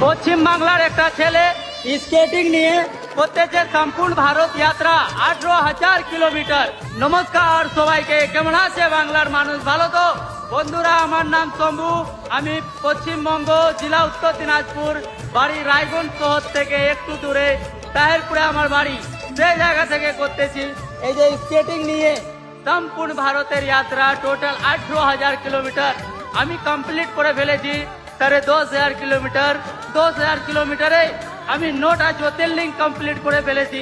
পশ্চিম বাংলার একটা ছেলে স্কেটিং নিয়ে করতেছে সম্পূর্ণ ভারত যাত্রা 18,000 কিলোমিটার। নমস্কার সবাইকে, কেমন আছে বাংলার মানুষ? ভালো তো বন্ধুরা? আমার নাম শম্ভু, আমি পশ্চিমবঙ্গ জেলা উত্তর দিনাজপুর, বাড়ি রায়গঞ্জ শহর থেকে একটু দূরে তাহেরপুরে আমার বাড়ি। সেই জায়গা থেকে করতেছি এই যে স্কেটিং নিয়ে সম্পূর্ণ ভারতের যাত্রা, টোটাল 18,000 কিলোমিটার আমি কমপ্লিট করে ফেলেছি। 10,500 কিলোমিটার, 10,000 কিলোমিটারে আমি 9টা জ্যোতির্লিঙ্গ কমপ্লিট করে ফেলেছি।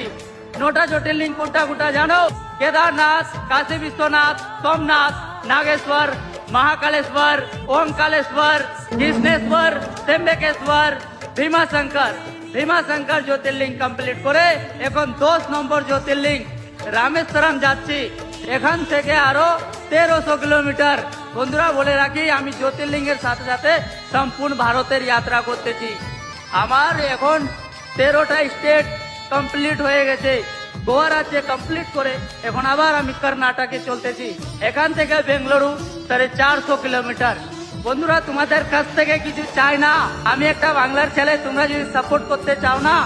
9টা জ্যোতির্লিঙ্গ কোনটা কোনটা জানো? কেদারনাথ, কাশী বিশ্বনাথ, সোমনাথ, নাগেশ্বর, মহাকালেশ্বর, ওমকালেশ্বর, কৃষ্ণেশ্বর, ত্র্যম্বকেশ্বর, ভীমাশঙ্কর। ভীমাশঙ্কর জ্যোতির্লিঙ্গ কমপ্লিট করে এখন 10 নম্বর জ্যোতির্লিঙ্গ রামেশ্বরম যাচ্ছি। এখান থেকে আরো 1300 কিলোমিটার। বন্ধুরা বলে রাখি, আমি জ্যোতির্লিঙ্গের সাথে সাথে সম্পূর্ণ ভারতের যাত্রা করতেছি। আমার এখন 13টা স্টেট কমপ্লিট হয়ে গেছে। গোয়া রাজ্যে কমপ্লিট করে এখন আবার আমি কর্ণাটকে চলতেছি। এখান থেকে বেঙ্গালুরু 450 কিলোমিটার। বন্ধুরা তোমাদের কাছ থেকে কিছু চাই না, আমি একটা বাংলার ছেলে, তোমরা যদি সাপোর্ট করতে চাও না,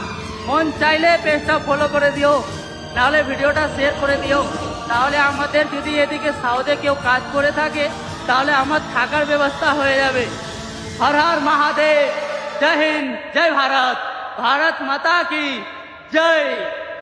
মন চাইলে পেজটা ফলো করে দিও, নাহলে ভিডিওটা শেয়ার করে দিও। তাহলে আমাদের যদি এদিকে সাউথে কেউ কাজ করে থাকে তাহলে আমার থাকার ব্যবস্থা হয়ে যাবে। হর হর মহাদেব, জয় হিন্দ, জয় ভারত, ভারত মাতা কি জয়।